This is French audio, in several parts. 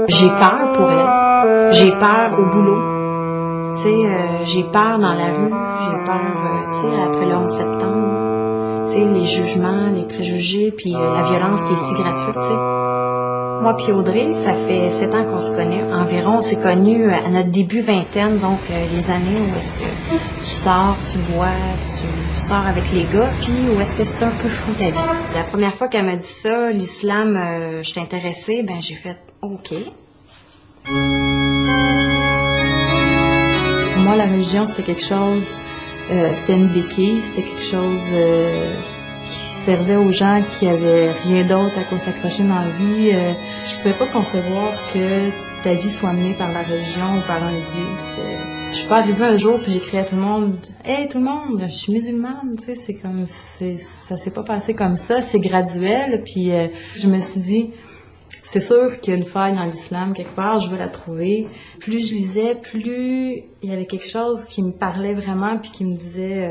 J'ai peur pour elle. J'ai peur au boulot. Tu sais, j'ai peur dans la rue. J'ai peur, tu sais, après le 11 septembre. Tu sais, les jugements, les préjugés, puis la violence qui est si gratuite, tu sais. Moi puis Audrey, ça fait 7 ans qu'on se connaît. Environ, on s'est connus à notre début vingtaine, donc les années où est-ce que tu sors, tu bois, tu sors avec les gars, puis où est-ce que c'est un peu fou ta vie. La première fois qu'elle m'a dit ça, l'islam, je suis intéressée, ben j'ai fait OK. Pour moi, la religion, c'était quelque chose, c'était une béquille, c'était quelque chose qui servait aux gens qui avaient rien d'autre à quoi s'accrocher dans la vie. Je pouvais pas concevoir que ta vie soit menée par la religion ou par un Dieu. Je suis pas arrivée un jour puis j'ai crié à tout le monde « Hey tout le monde, je suis musulmane », tu sais, c'est comme, ça s'est pas passé comme ça, c'est graduel. Puis je me suis dit, c'est sûr qu'il y a une faille dans l'islam quelque part, je veux la trouver. Plus je lisais, plus il y avait quelque chose qui me parlait vraiment puis qui me disait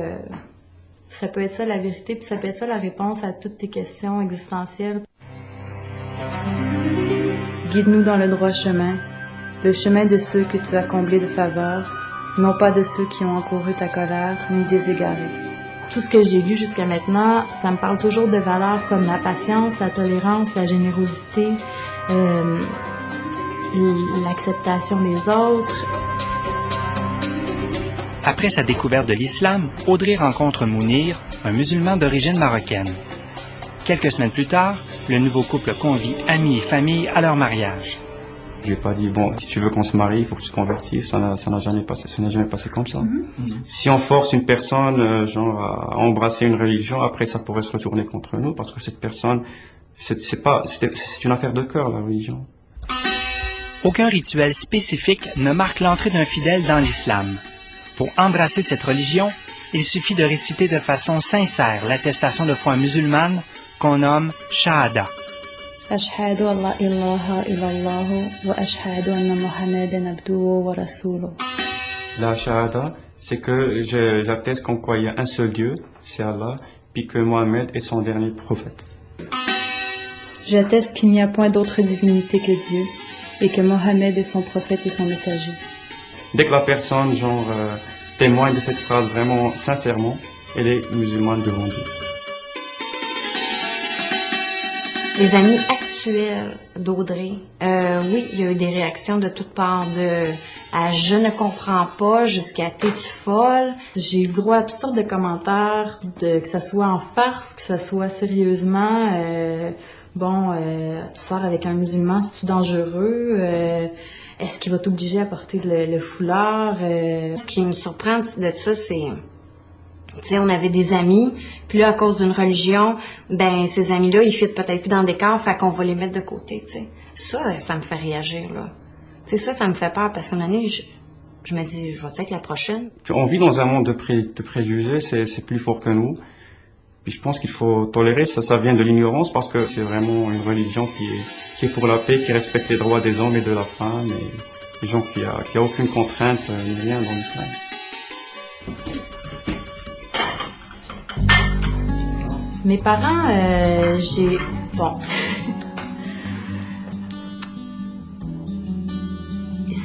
ça peut être ça la vérité, puis ça peut être ça la réponse à toutes tes questions existentielles. Guide-nous dans le droit chemin, le chemin de ceux que tu as comblés de faveurs, non pas de ceux qui ont encouru ta colère, ni des égarés. Tout ce que j'ai lu jusqu'à maintenant, ça me parle toujours de valeurs comme la patience, la tolérance, la générosité, l'acceptation des autres. Après sa découverte de l'islam, Audrey rencontre Mounir, un musulman d'origine marocaine. Quelques semaines plus tard, le nouveau couple convie amis et famille à leur mariage. Je lui ai pas dit, bon, si tu veux qu'on se marie, il faut que tu te convertisses. Ça n'a jamais passé comme ça. Si on force une personne, à embrasser une religion, après ça pourrait se retourner contre nous, parce que cette personne, c'est une affaire de cœur, la religion. Aucun rituel spécifique ne marque l'entrée d'un fidèle dans l'islam. Pour embrasser cette religion, il suffit de réciter de façon sincère l'attestation de foi musulmane qu'on nomme Shahada. أشهد أن لا إله إلا الله وأشهد أن محمدا عبده ورسوله. La Shahada, c'est que j'atteste qu'en quoi il y a un seul Dieu, c'est Allah, puis que Mohammed est son dernier prophète. J'atteste qu'il n'y a point d'autre divinité que Dieu et que Mohammed est son prophète et son messager. Dès que la personne témoigne de cette phrase vraiment sincèrement, elle est musulmane devant Dieu. Les amis actuels d'Audrey, oui, il y a eu des réactions de toutes parts, à je ne comprends pas jusqu'à t'es-tu folle. J'ai eu le droit à toutes sortes de commentaires, que ça soit en farce, que ça soit sérieusement. Tu sors avec un musulman, c'est-tu dangereux? Est-ce qu'il va t'obliger à porter le foulard? Ce qui me surprend de ça, c'est... Tu sais, on avait des amis, puis là, à cause d'une religion, ben ces amis-là, ils fitent peut-être plus dans des corps, fait qu'on va les mettre de côté, tu sais. Ça me fait réagir, là. Tu sais, ça me fait peur, parce qu'une année, je me dis, je vais peut-être la prochaine. On vit dans un monde de préjugés, c'est plus fort que nous. Puis je pense qu'il faut tolérer, ça vient de l'ignorance, parce que c'est vraiment une religion qui est pour la paix, qui respecte les droits des hommes et de la femme, et des gens qui a aucune contrainte, ni rien dans l'islam. Mes parents,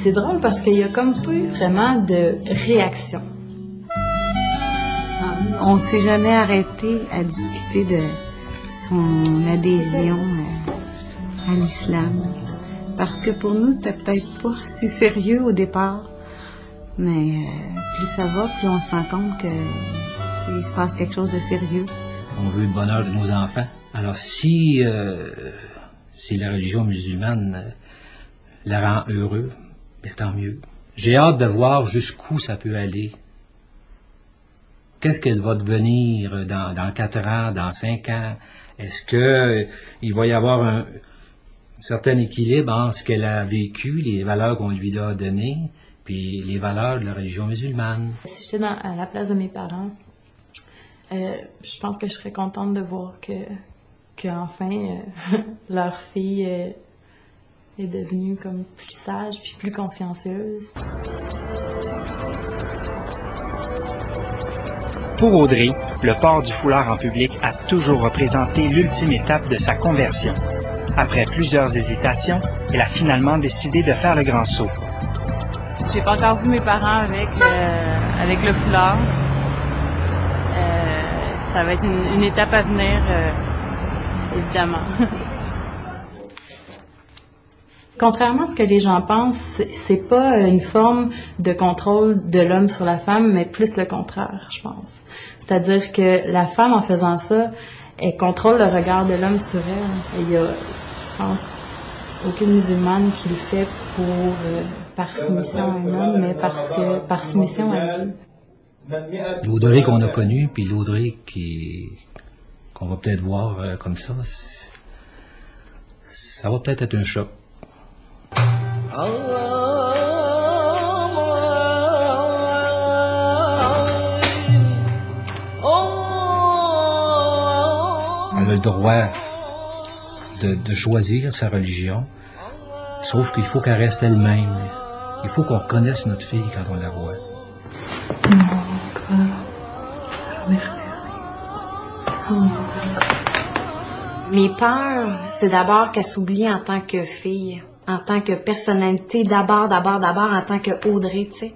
c'est drôle parce qu'il y a comme pas eu vraiment de réaction. On s'est jamais arrêté à discuter de son adhésion à l'islam. Parce que pour nous, c'était peut-être pas si sérieux au départ. Mais plus ça va, plus on se rend compte qu'il se passe quelque chose de sérieux. On veut le bonheur de nos enfants. Alors si la religion musulmane la rend heureux, bien tant mieux. J'ai hâte de voir jusqu'où ça peut aller. Qu'est-ce qu'elle va devenir dans 4 ans, dans 5 ans? Est-ce qu'il va y avoir un certain équilibre entre ce qu'elle a vécu, les valeurs qu'on lui a données, puis les valeurs de la religion musulmane? Si j'étais à la place de mes parents, je pense que je serais contente de voir qu'enfin leur fille est devenue comme plus sage puis plus consciencieuse. Pour Audrey, le port du foulard en public a toujours représenté l'ultime étape de sa conversion. Après plusieurs hésitations, elle a finalement décidé de faire le grand saut. J'ai pas encore vu mes parents avec le foulard. Ça va être une étape à venir, évidemment. Contrairement à ce que les gens pensent, c'est pas une forme de contrôle de l'homme sur la femme, mais plus le contraire, je pense. C'est-à-dire que la femme, en faisant ça, elle contrôle le regard de l'homme sur elle. Il y a, je pense, aucune musulmane qui le fait par soumission à un homme, mais par soumission à Dieu. L'Audrey qu'on a connue, puis l'Audrey qu'on va peut-être voir comme ça va peut-être être un choc. Elle a le droit de choisir sa religion, sauf qu'il faut qu'elle reste elle-même. Il faut qu'on reconnaisse notre fille quand on la voit. Mes peurs, c'est d'abord qu'elle s'oublie en tant que fille, en tant que personnalité, d'abord en tant que Audrey, tu sais.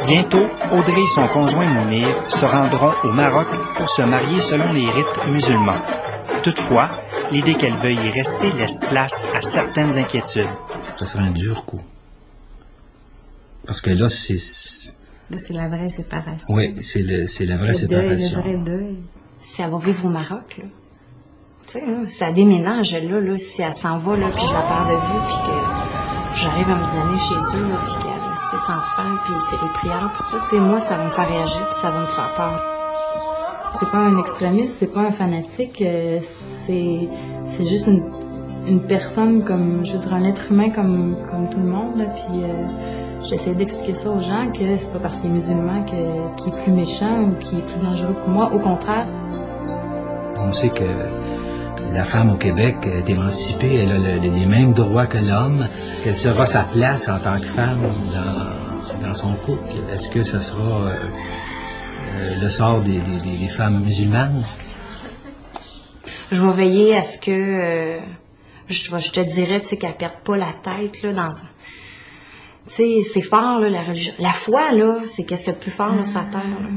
Bientôt, Audrey et son conjoint Mounir se rendront au Maroc pour se marier selon les rites musulmans. Toutefois, l'idée qu'elle veuille y rester laisse place à certaines inquiétudes. Ça sera un dur coup. Parce que là, c'est... Là, c'est la vraie séparation. Oui, c'est la vraie séparation. Le vrai deuil. Si elle va vivre au Maroc, là, tu sais, là, si elle déménage, là, si elle s'en va, là, puis je la perds de vue, puis que j'arrive à me donner chez eux, là, puis qu'elle a 6 enfants, puis c'est les prières, puis tout ça, tu sais, moi, ça va me faire réagir, puis ça va me faire peur. C'est pas un extrémiste, c'est pas un fanatique, c'est juste une personne comme, je veux dire, un être humain comme tout le monde, là, puis j'essaie d'expliquer ça aux gens que c'est pas parce qu'il est musulman qu'il est plus méchant ou qu'il est plus dangereux que moi, au contraire. On sait que la femme au Québec est émancipée, elle a les mêmes droits que l'homme, quelle sera sa place en tant que femme dans son couple. Est-ce que ce sera le sort des femmes musulmanes? Je vais veiller à ce que, je te dirais, tu sais, qu'elle perde pas la tête, là, dans... Tu sais, c'est fort, là, la religion. La foi, là, c'est qu'est-ce qu'il y a de plus fort, là, sur la terre, là.